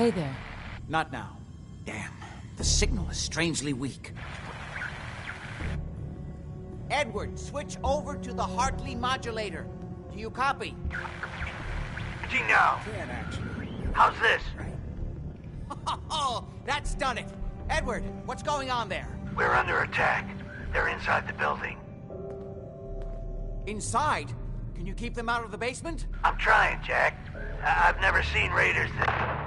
Hey there. Not now. Damn, the signal is strangely weak. Edward, switch over to the Hartley modulator. Do you copy? Switching now. Can actually. How's this? Oh, that's done it. Edward, what's going on there? We're under attack. They're inside the building. Inside? Can you keep them out of the basement? I'm trying, Jack. I've never seen raiders that...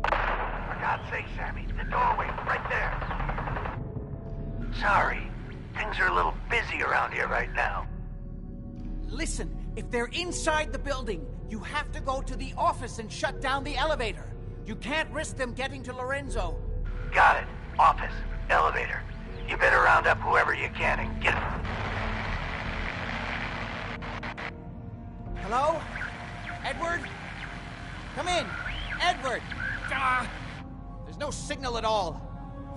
For God's sake, Sammy, the doorway, right there. Sorry. Things are a little busy around here right now. Listen, if they're inside the building, you have to go to the office and shut down the elevator. You can't risk them getting to Lorenzo. Got it. Office. Elevator. You better round up whoever you can and get... Hello? Edward? Come in! Edward! Ah! There's no signal at all.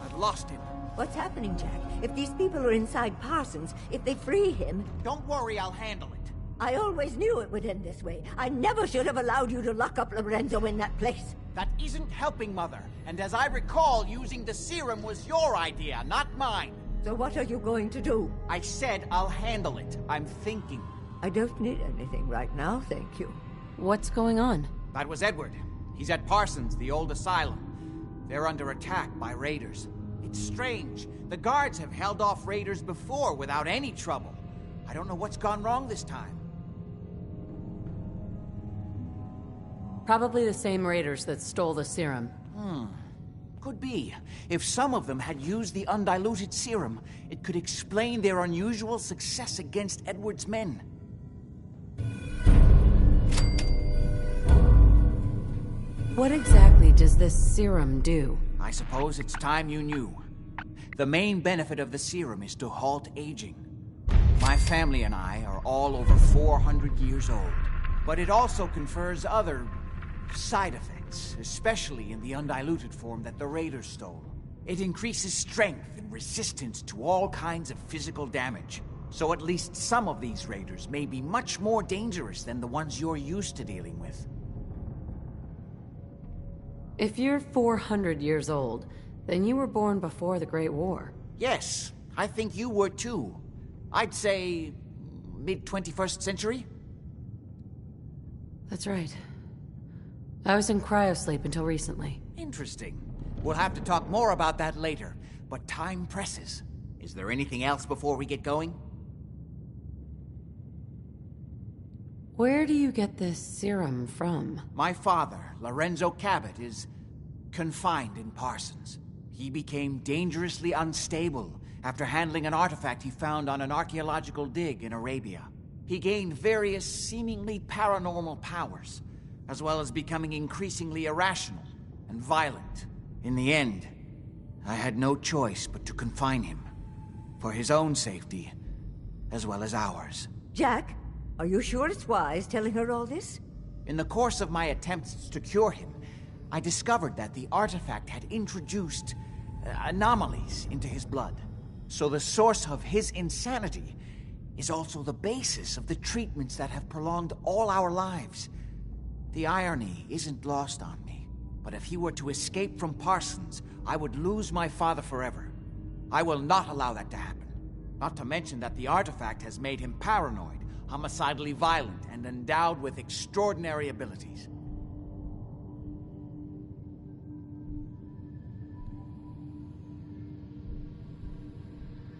I've lost him. What's happening, Jack? If these people are inside Parsons, if they free him... Don't worry, I'll handle it. I always knew it would end this way. I never should have allowed you to lock up Lorenzo in that place. That isn't helping, Mother. And as I recall, using the serum was your idea, not mine. So what are you going to do? I said I'll handle it. I'm thinking. I don't need anything right now, thank you. What's going on? That was Edward. He's at Parsons, the old asylum. They're under attack by raiders. It's strange. The guards have held off raiders before without any trouble. I don't know what's gone wrong this time. Probably the same raiders that stole the serum. Could be. If some of them had used the undiluted serum, it could explain their unusual success against Edward's men. What exactly does this serum do? I suppose it's time you knew. The main benefit of the serum is to halt aging. My family and I are all over 400 years old. But it also confers other side effects, especially in the undiluted form that the raiders stole. It increases strength and resistance to all kinds of physical damage. So at least some of these raiders may be much more dangerous than the ones you're used to dealing with. If you're 400 years old, then you were born before the Great War. Yes, I think you were too. I'd say mid-21st century? That's right. I was in cryosleep until recently. Interesting. We'll have to talk more about that later, but time presses. Is there anything else before we get going? Where do you get this serum from? My father, Lorenzo Cabot, is confined in Parsons. He became dangerously unstable after handling an artifact he found on an archaeological dig in Arabia. He gained various seemingly paranormal powers, as well as becoming increasingly irrational and violent. In the end, I had no choice but to confine him, for his own safety, as well as ours. Jack, are you sure it's wise telling her all this? In the course of my attempts to cure him, I discovered that the artifact had introduced anomalies into his blood. So the source of his insanity is also the basis of the treatments that have prolonged all our lives. The irony isn't lost on me, but if he were to escape from Parsons, I would lose my father forever. I will not allow that to happen. Not to mention that the artifact has made him paranoid, homicidally violent, and endowed with extraordinary abilities.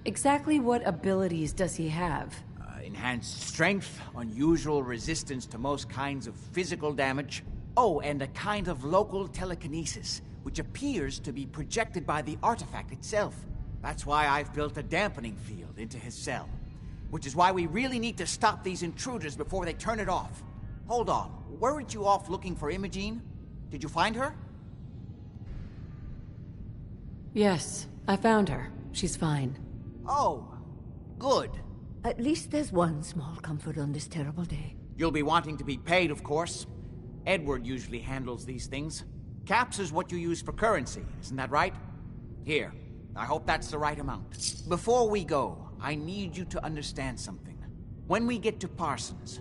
Exactly what abilities does he have? Enhanced strength, unusual resistance to most kinds of physical damage. Oh, and a kind of local telekinesis, which appears to be projected by the artifact itself. That's why I've built a dampening field into his cell. Which is why we really need to stop these intruders before they turn it off. Hold on, weren't you off looking for Imogene? Did you find her? Yes, I found her. She's fine. Oh, good. At least there's one small comfort on this terrible day. You'll be wanting to be paid, of course. Edward usually handles these things. Caps is what you use for currency, isn't that right? Here, I hope that's the right amount. Before we go, I need you to understand something. When we get to Parsons,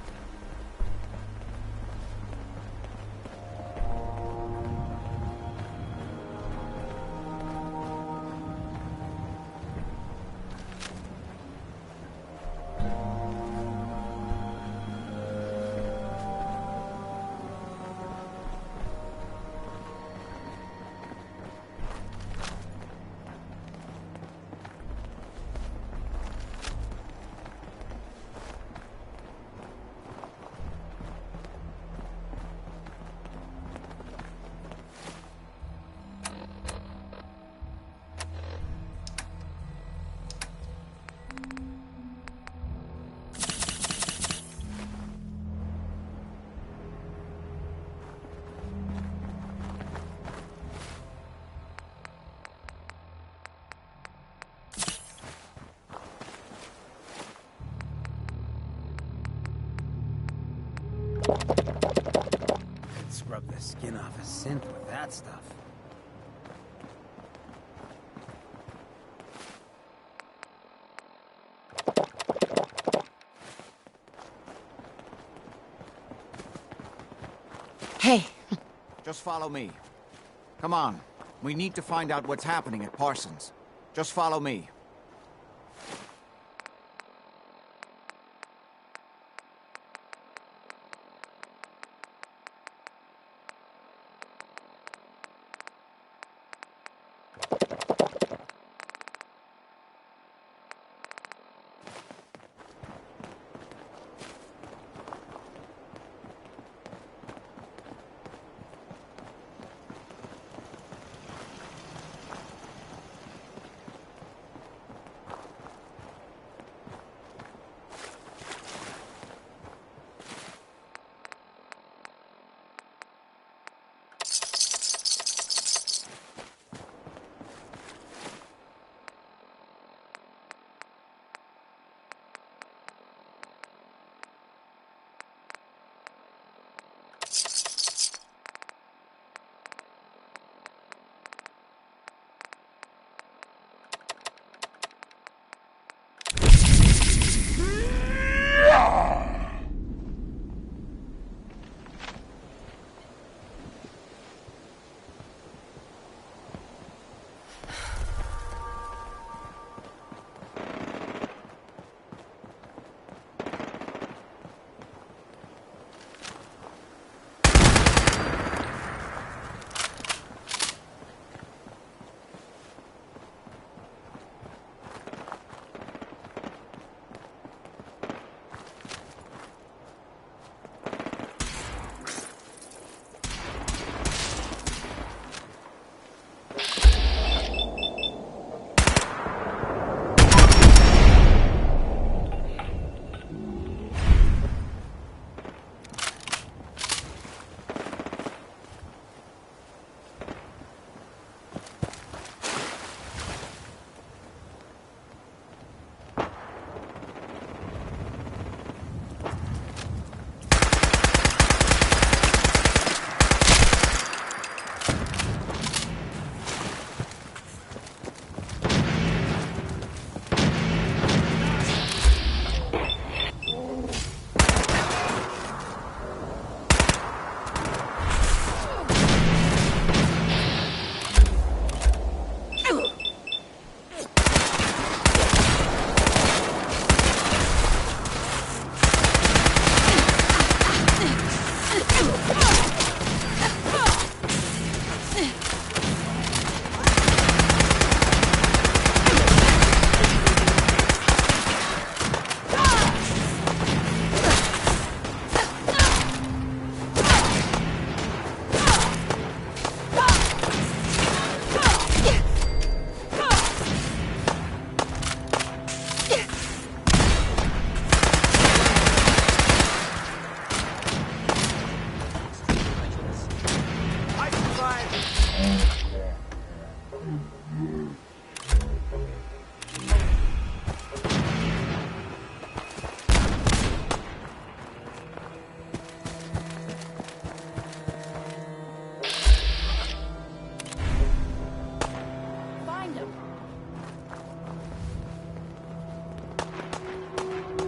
Could scrub the skin off a synth with that stuff. Hey! Just follow me. Come on. We need to find out what's happening at Parsons. Just follow me.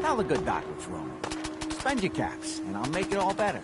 Tell the good doc what's wrong. Spend your caps, and I'll make it all better.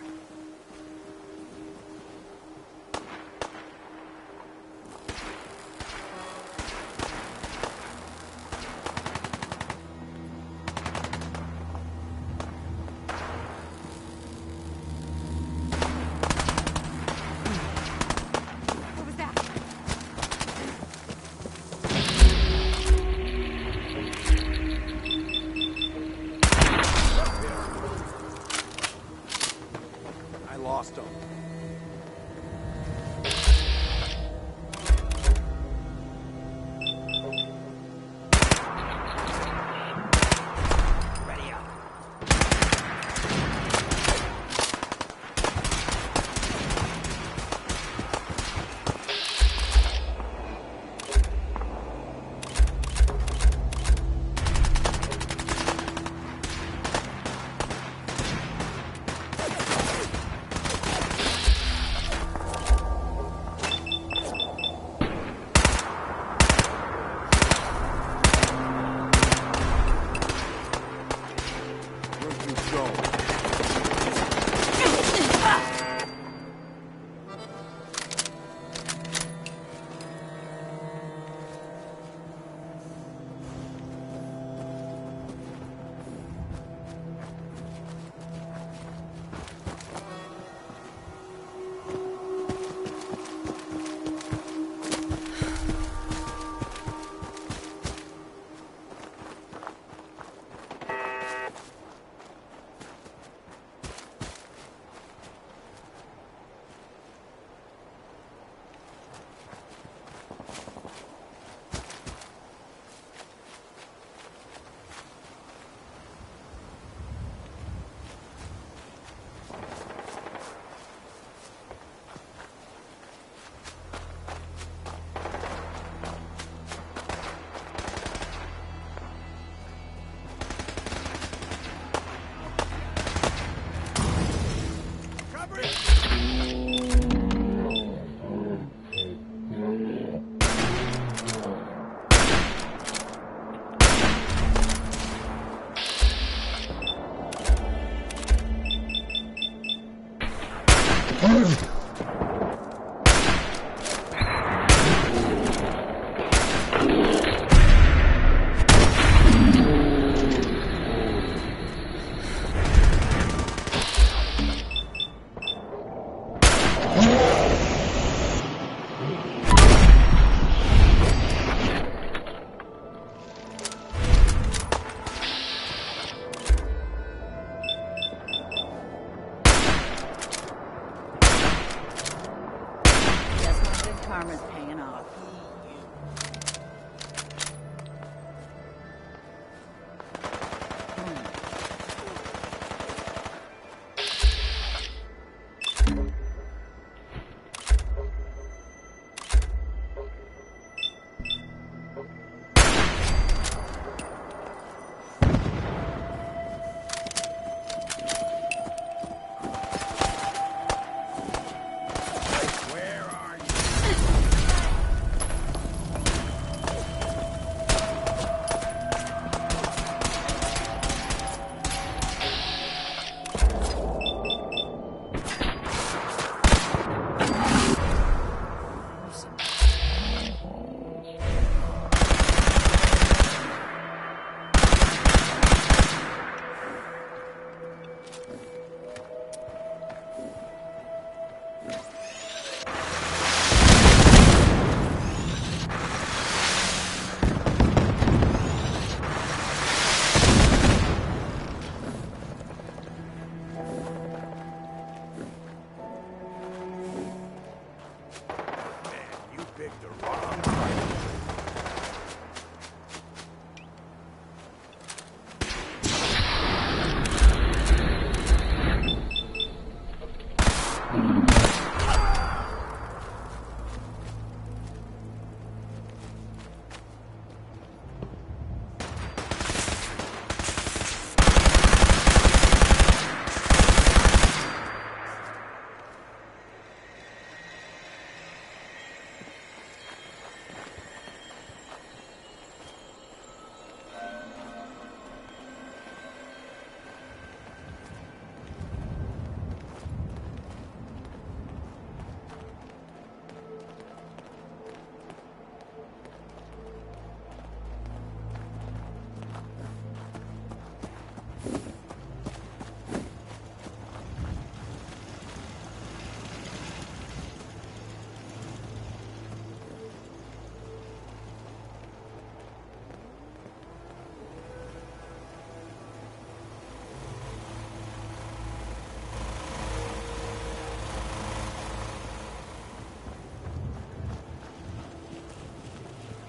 Karma's paying off.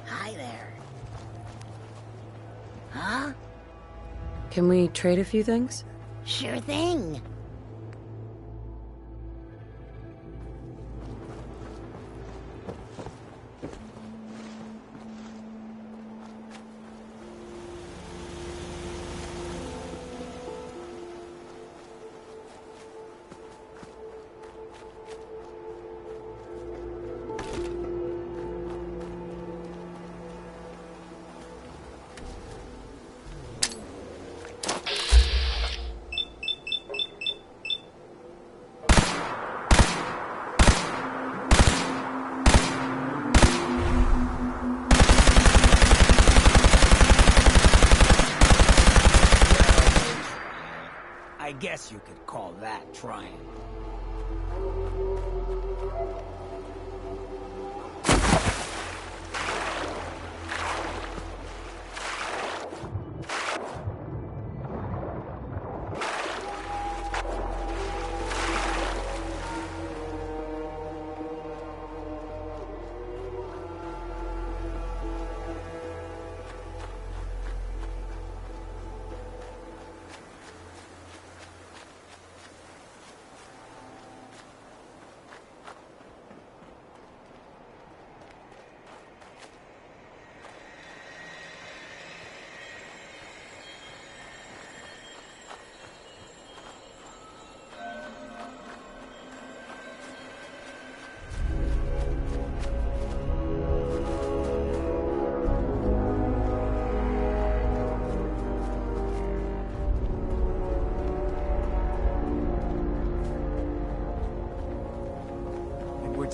Hi there. Huh? Can we trade a few things? Sure thing. I guess you could call that trying.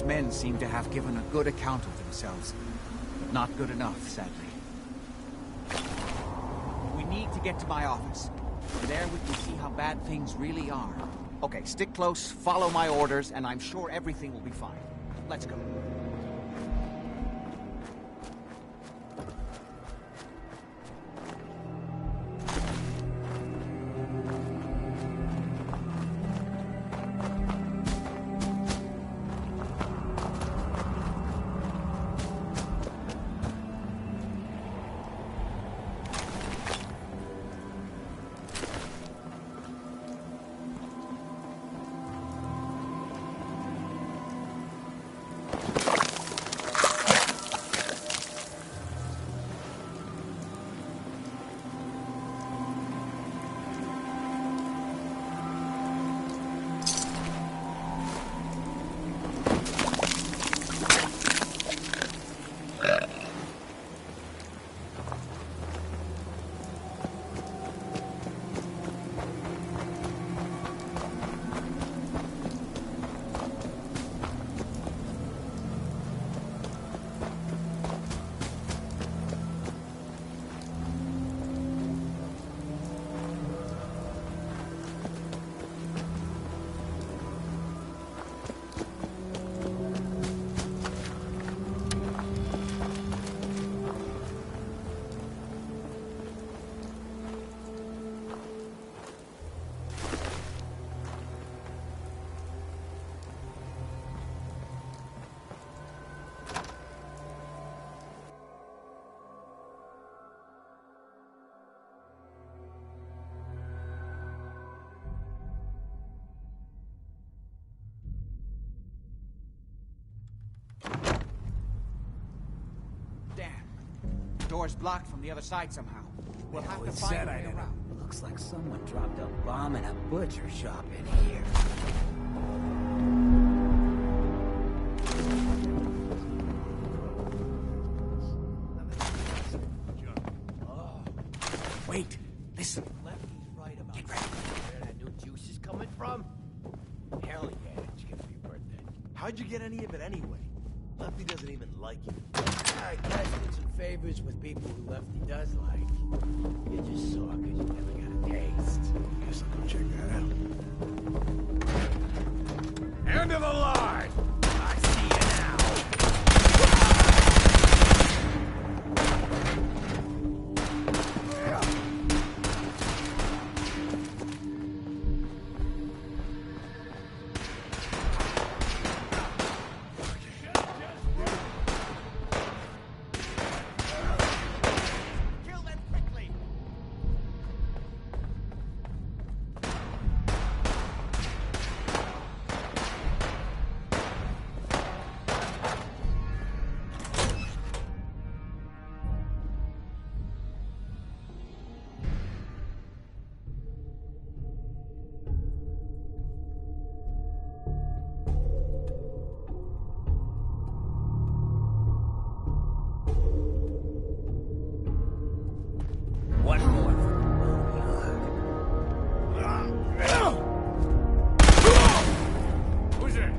men seem to have given a good account of themselves, but not good enough, sadly. We need to get to my office. From there we can see how bad things really are. Okay, stick close, follow my orders, and I'm sure everything will be fine. Let's go. Door's blocked from the other side somehow. We'll have to find a way around. Looks like someone dropped a bomb in a butcher shop in here. Wait, listen. Lefty's right about Get ready. Where that new juice is coming from? Hell yeah, it's gonna be worth it. How'd you get any of it anyway? Lefty doesn't even like you. Alright, guys, did some favors with people who Lefty does like. You just saw because you never got a taste. Guess I'll go check that out. End of the line! I see you one more. Who's there?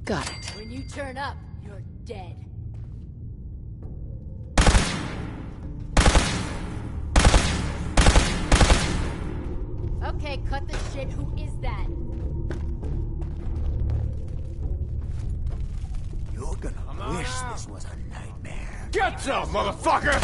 Got it. When you turn up, you're dead. Okay, cut the shit. Who is that? You're gonna wish this was a nightmare. Get some, motherfucker!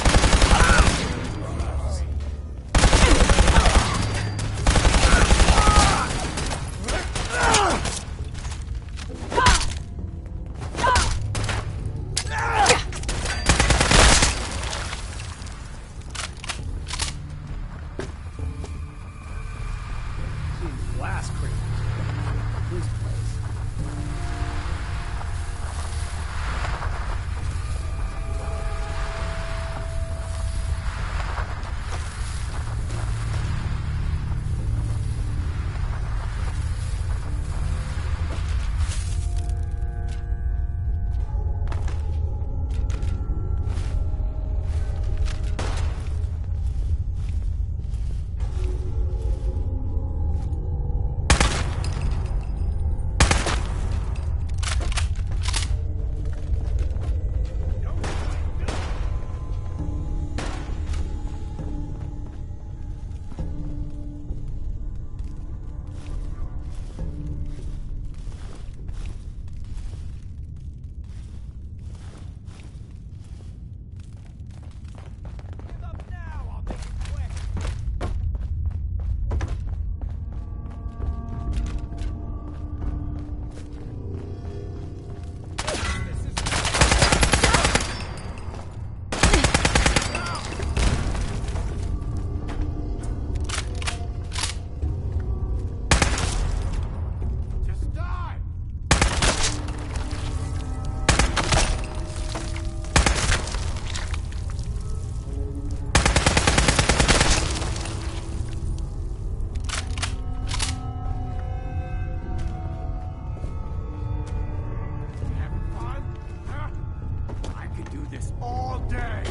Blast creep. This place. day!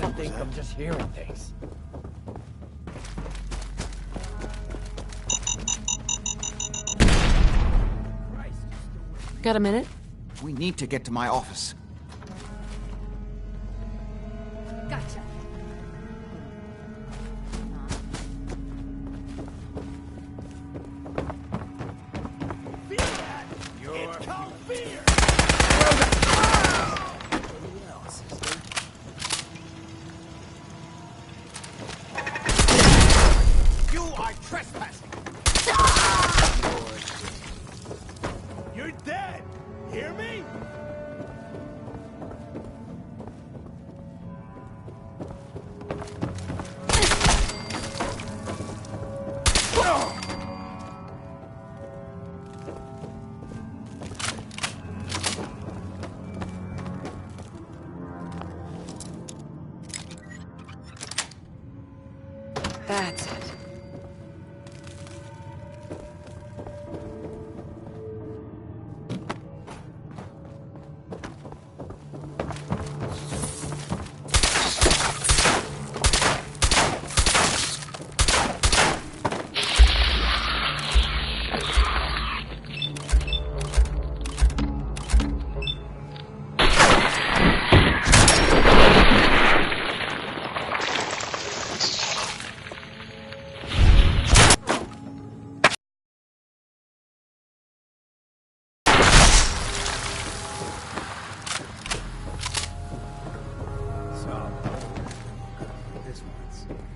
I think I'm just hearing things. Got a minute? We need to get to my office. Gotcha. You are trespassing! You're dead! Hear me? That's it.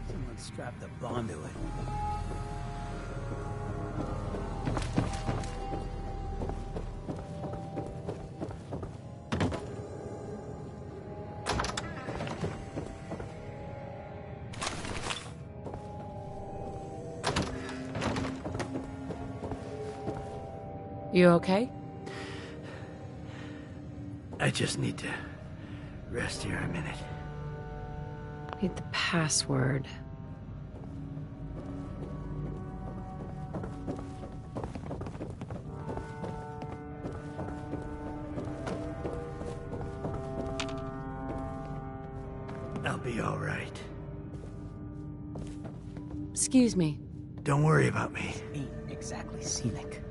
Someone strapped a bomb to it. You okay? I just need to rest here a minute. Need the password. I'll be all right. Excuse me. Don't worry about me. Ain't exactly scenic.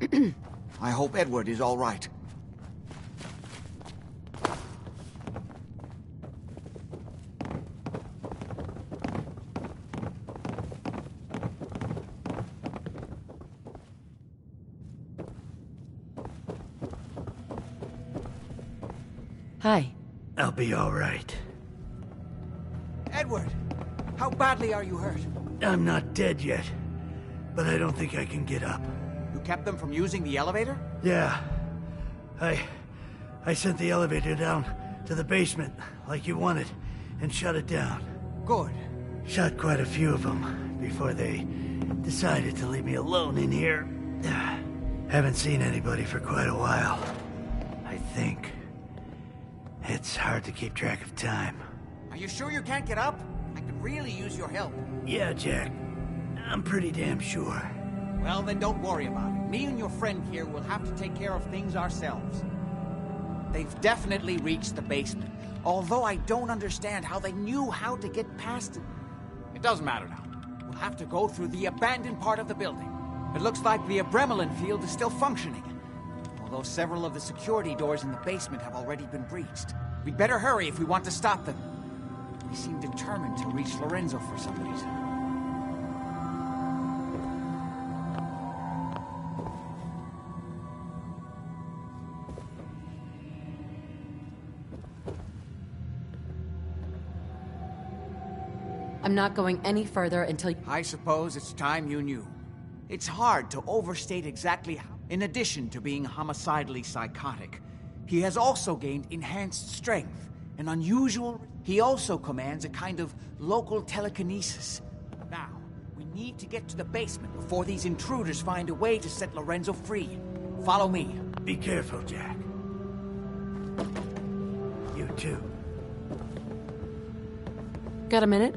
I hope Edward is all right. Hi. I'll be all right. Edward, how badly are you hurt? I'm not dead yet, but I don't think I can get up. You kept them from using the elevator? Yeah. I sent the elevator down to the basement, like you wanted, and shut it down. Good. Shot quite a few of them before they decided to leave me alone in here. Haven't seen anybody for quite a while. I think. It's hard to keep track of time. Are you sure you can't get up? I could really use your help. Yeah, Jack. I'm pretty damn sure. Well, then don't worry about it. Me and your friend here will have to take care of things ourselves. They've definitely reached the basement, although I don't understand how they knew how to get past it. It doesn't matter now. We'll have to go through the abandoned part of the building. It looks like the Abramelin field is still functioning, although several of the security doors in the basement have already been breached. We'd better hurry if we want to stop them. They seem determined to reach Lorenzo for some reason. I'm not going any further until... I suppose it's time you knew. It's hard to overstate exactly how. In addition to being homicidally psychotic, he has also gained enhanced strength, an unusual... He also commands a kind of local telekinesis. Now, we need to get to the basement before these intruders find a way to set Lorenzo free. Follow me. Be careful, Jack. You too. Got a minute?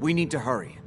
We need to hurry.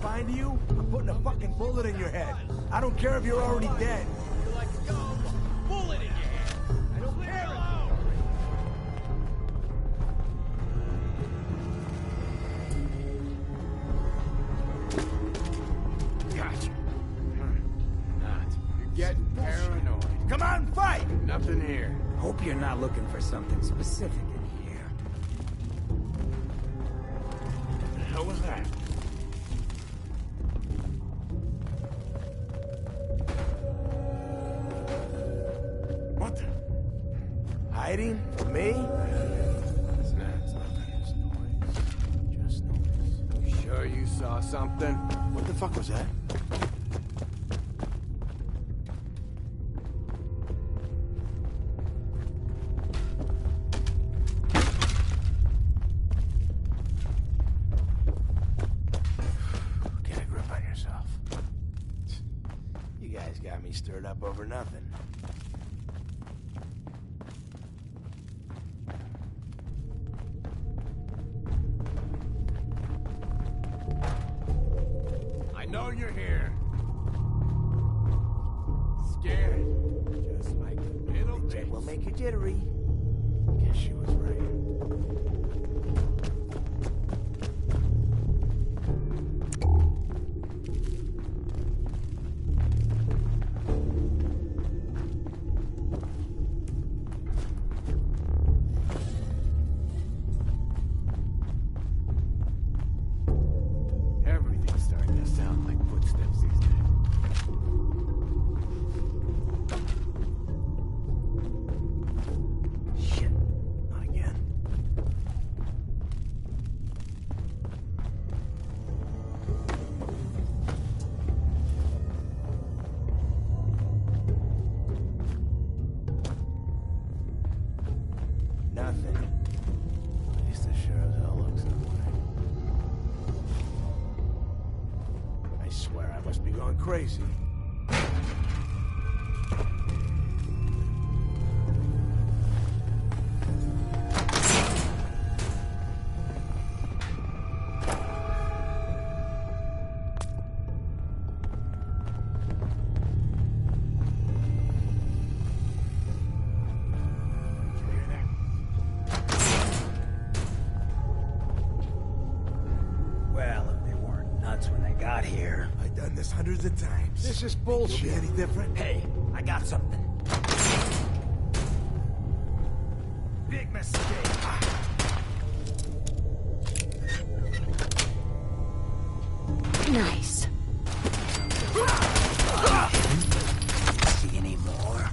Find you, I'm putting a fucking bullet in your head. I don't care if you're already dead. You're like a gun, bullet in your head. I don't care. Gotcha. Nothing here. Hope you're not looking for something specific in here. What the hell was that? What the? Hiding from me? It's nothing. Just noise. Just noise. You sure you saw something? What the fuck was that? Get a grip on yourself. You guys got me stirred up over nothing. I know you're here. Scared. Just like a little bitch. Will make you jittery. Guess she was right. Everything's starting to sound like footsteps these days. Shit. Not again. Nothing. At least it sure as hell looks that way. I swear I must be going crazy. Did you hear that? Well, if they weren't nuts when they got here. I've done this hundreds of times. This is bullshit. You'll be any different? Hey, I got something. Big mistake. Nice. See any more?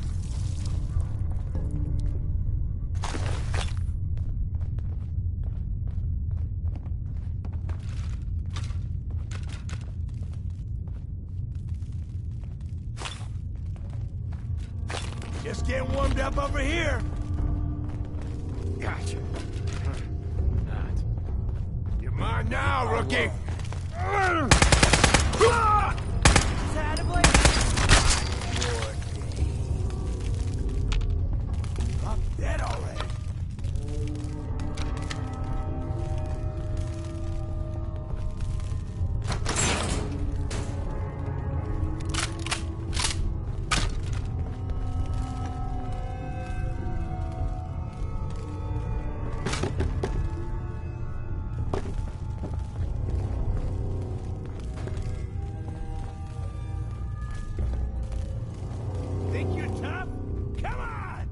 Just getting warmed up over here. Gotcha. Not. You're mine now, rookie. I'm dead already. Think you're tough? Come on!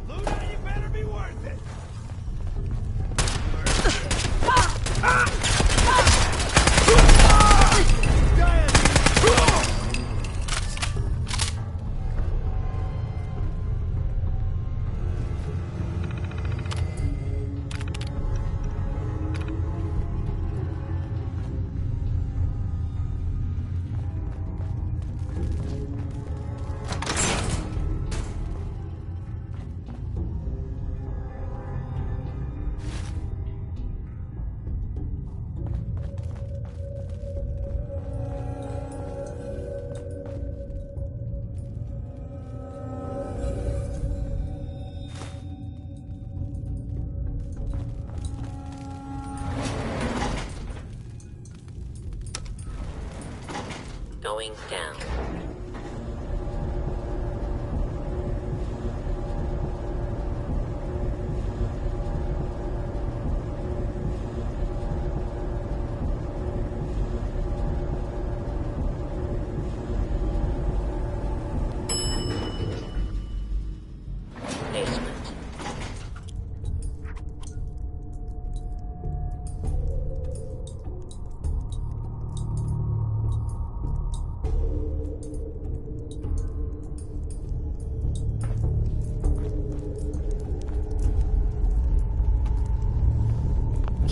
Luna, you better be worth it! Going down.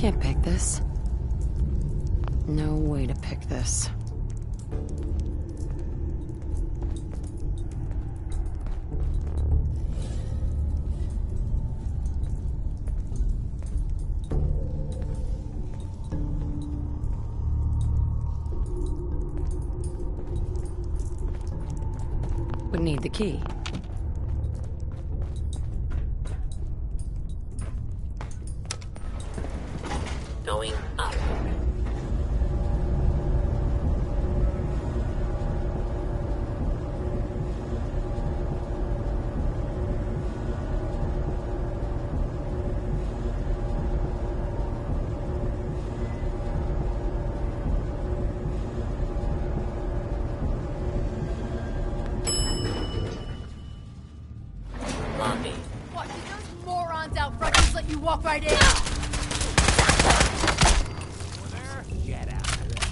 Can't pick this. No way to pick this. Would need the key. Going up. Lobby. What, did those morons out front just let you walk right in? Get out of there.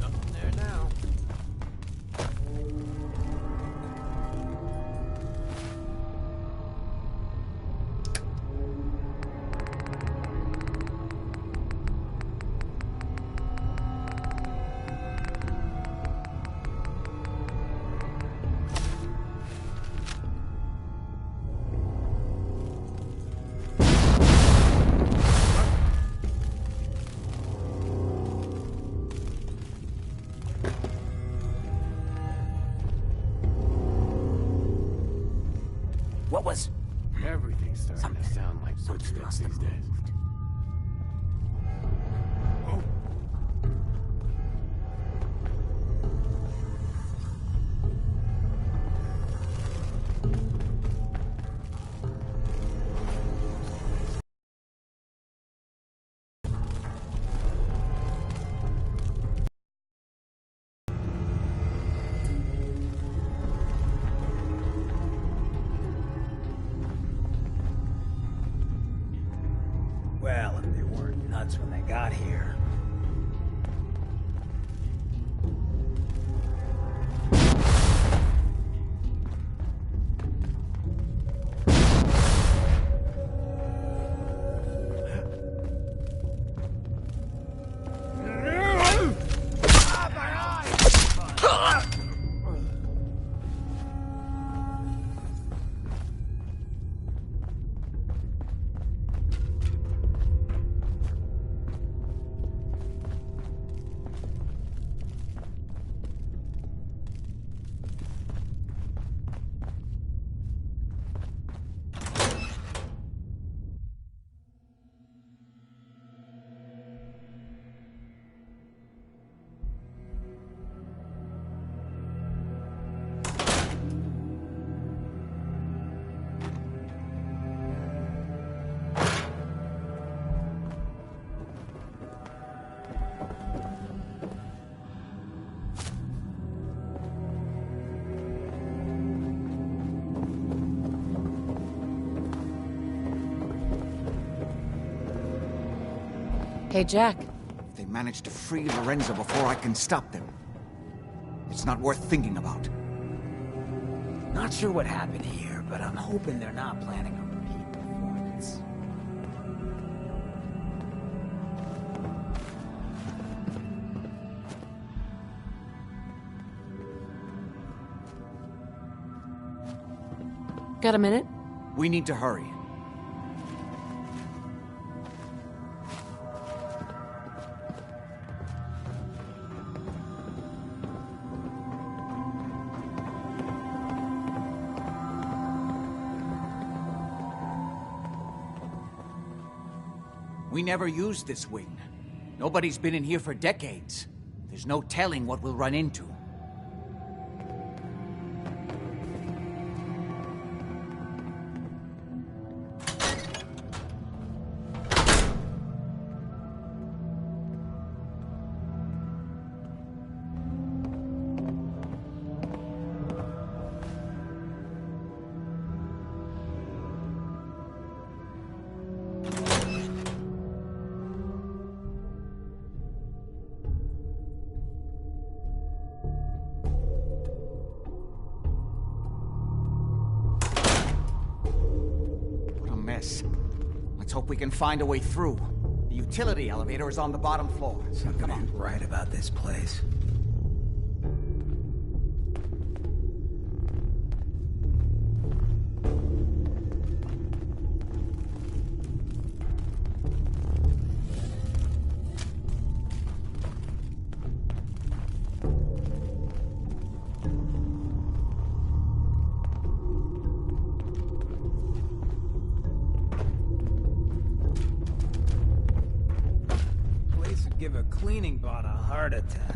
Nothing there now. What was... Everything's starting to sound like footsteps these days. Well, if they weren't nuts when they got here. Hey, Jack. If they manage to free Lorenzo before I can stop them, it's not worth thinking about. Not sure what happened here, but I'm hoping they're not planning a repeat performance. Got a minute? We need to hurry. We never used this wing. Nobody's been in here for decades. There's no telling what we'll run into. mess. Let's hope we can find a way through. The utility elevator is on the bottom floor. Something ain't right about this place. Give a cleaning bot a heart attack.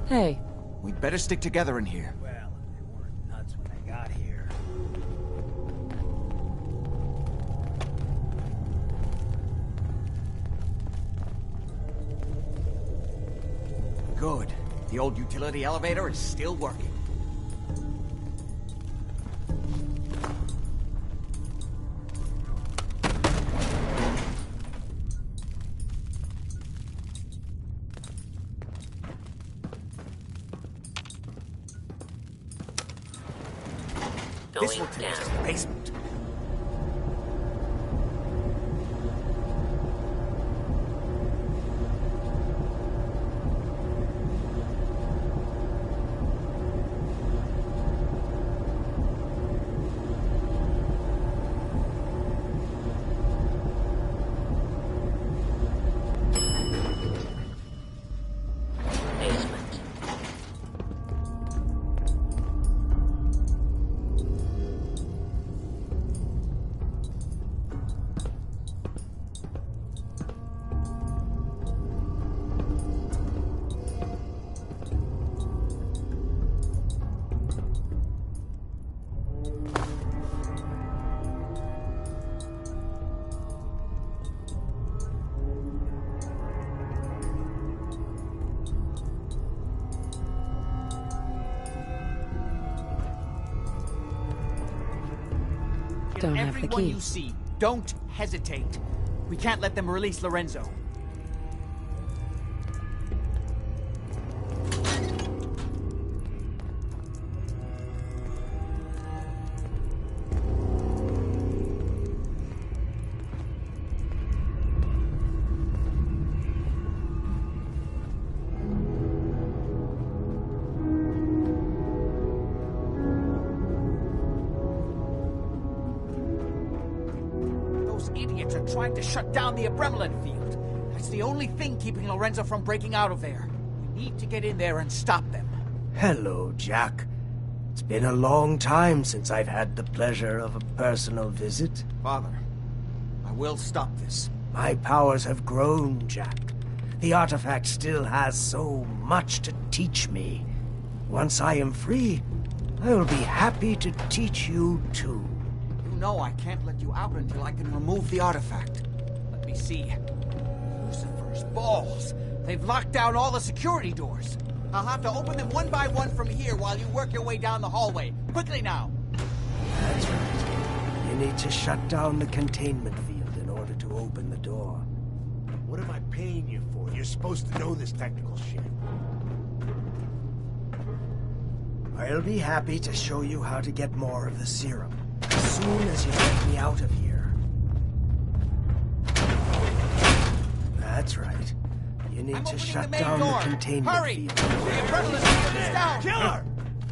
Hey. We'd better stick together in here. Well, if they weren't nuts when they got here. Good. The old utility elevator is still working. This will take us to the basement. Don't have the Everyone key. you see, don't hesitate. We can't let them release Lorenzo. Idiots are trying to shut down the Abremlin field. That's the only thing keeping Lorenzo from breaking out of there. We need to get in there and stop them. Hello, Jack. It's been a long time since I've had the pleasure of a personal visit. Father, I will stop this. My powers have grown, Jack. The artifact still has so much to teach me. Once I am free, I will be happy to teach you too. No, I can't let you out until I can remove the artifact. Let me see. Lucifer's balls. They've locked down all the security doors. I'll have to open them one by one from here while you work your way down the hallway. Quickly now. That's right. You need to shut down the containment field in order to open the door. What am I paying you for? You're supposed to know this technical shit. I'll be happy to show you how to get more of the serum. As soon as you get me out of here. That's right. You need to shut down the containment field. The Abremlin field is down! Killer!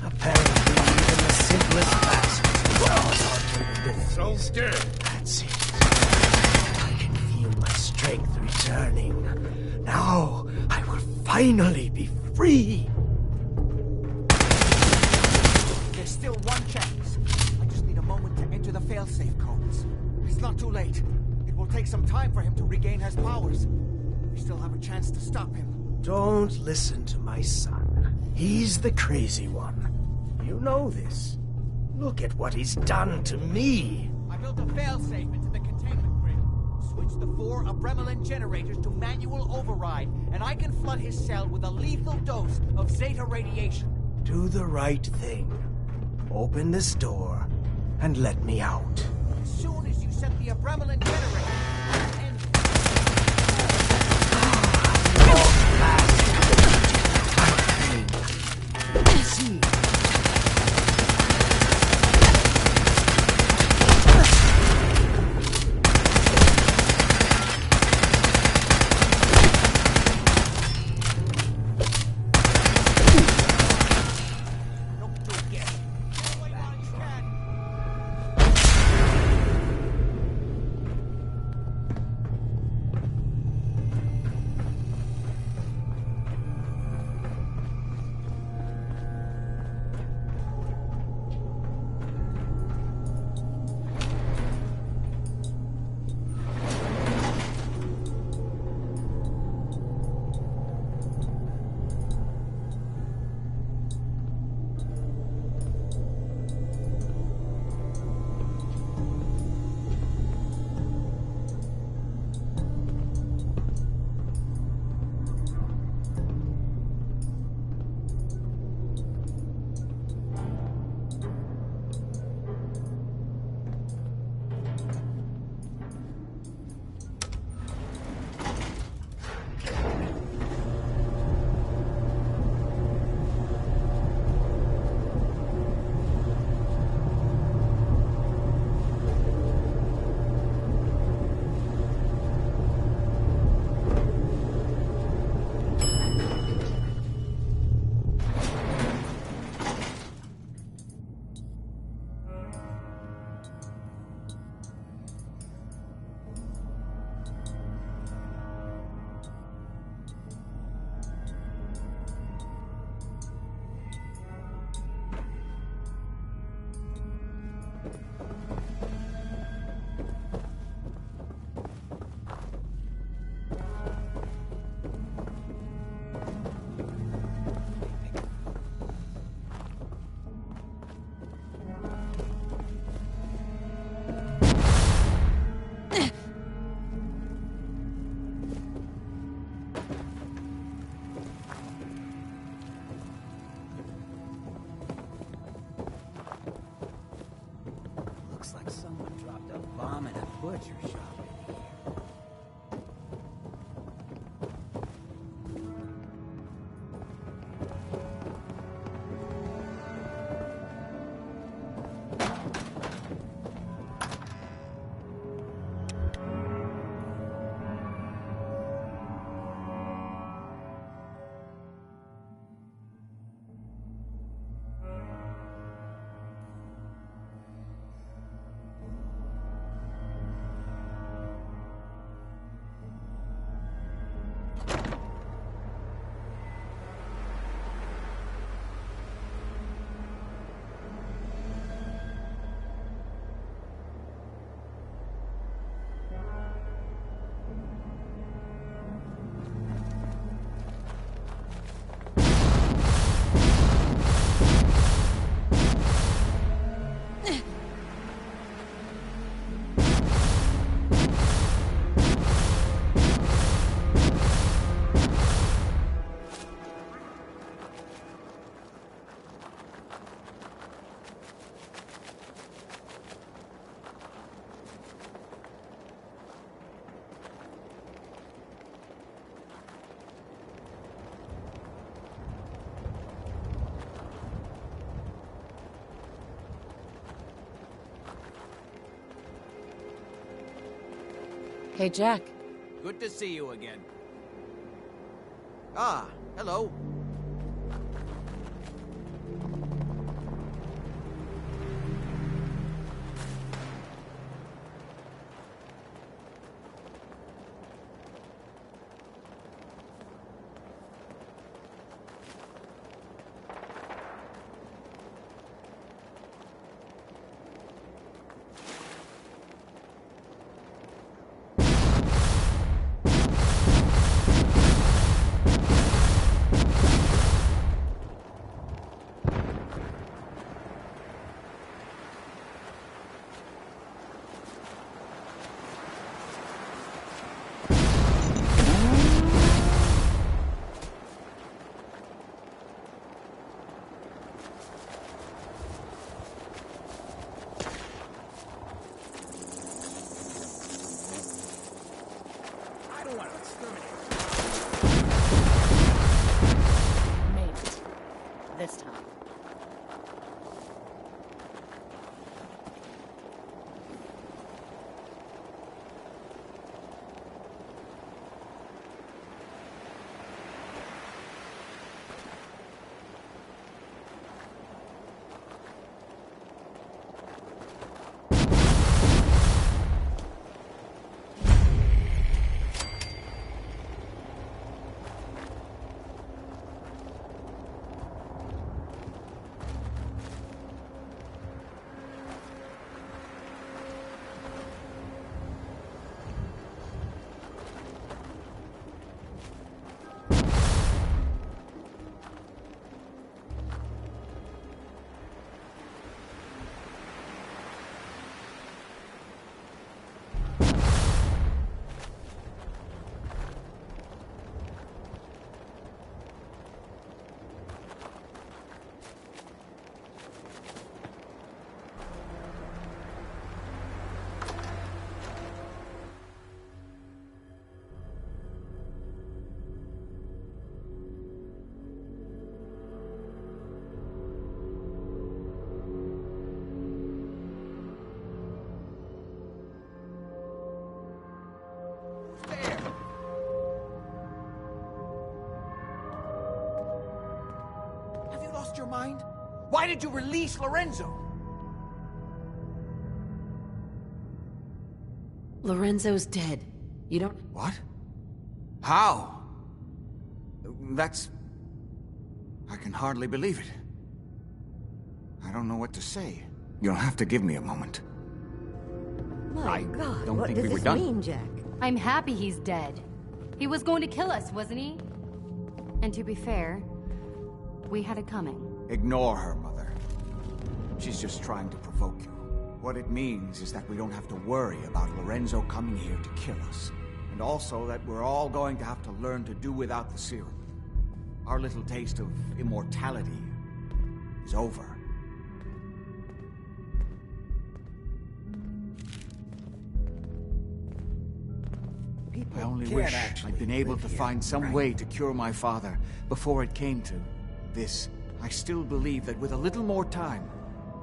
Apparently, even the simplest tasks are capabilities. So scared. That's it. I can feel my strength returning. Now, I will finally be free. There's still one chance. I just need a moment to enter the failsafe codes. It's not too late. It will take some time for him to regain his powers. We still have a chance to stop him. Don't listen to my son. He's the crazy one. You know this. Look at what he's done to me. I built a failsafe into the containment grid. Switched the 4 Abremelin generators to manual override, and I can flood his cell with a lethal dose of Zeta radiation. Do the right thing. Open this door and let me out. As soon as you set the Abremelin generator, end See. Looks like someone dropped a bomb in a butcher shop in here. Hey, Jack. Good to see you again. Ah, hello. Why did you release Lorenzo? Lorenzo's dead. You don't... What? How? That's... I can hardly believe it. I don't know what to say. You'll have to give me a moment. My God, don't what think does we were this done. mean, Jack? I'm happy he's dead. He was going to kill us, wasn't he? And to be fair, we had it coming. Ignore her, Mother. She's just trying to provoke you. What it means is that we don't have to worry about Lorenzo coming here to kill us. And also that we're all going to have to learn to do without the serum. Our little taste of immortality is over. I only wish I'd been able to find some way to cure my father before it came to this. I still believe that with a little more time,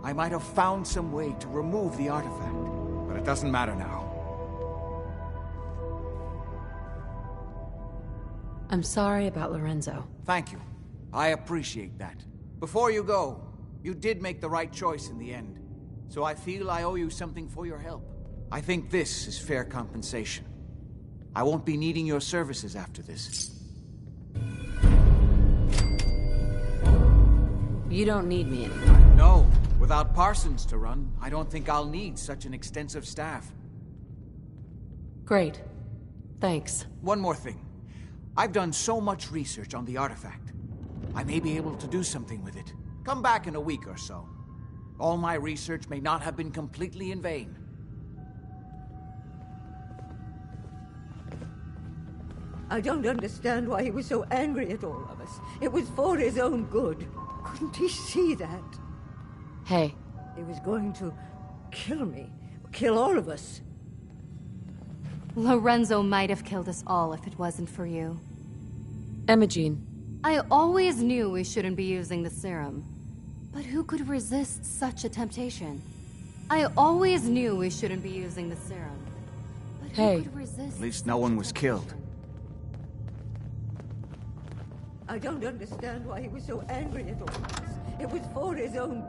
I might have found some way to remove the artifact. But it doesn't matter now. I'm sorry about Lorenzo. Thank you. I appreciate that. Before you go, you did make the right choice in the end. So I feel I owe you something for your help. I think this is fair compensation. I won't be needing your services after this. You don't need me anymore. No. Without Parsons to run, I don't think I'll need such an extensive staff. Great. Thanks. One more thing. I've done so much research on the artifact. I may be able to do something with it. Come back in a week or so. All my research may not have been completely in vain. I don't understand why he was so angry at all of us. It was for his own good. Couldn't he see that? Hey. He was going to kill me. Kill all of us. Lorenzo might have killed us all if it wasn't for you. Imogene. I always knew we shouldn't be using the serum. But who could resist such a temptation? I always knew we shouldn't be using the serum. But who could resist? At least no one was killed. I don't understand why he was so angry at all of us. It was for his own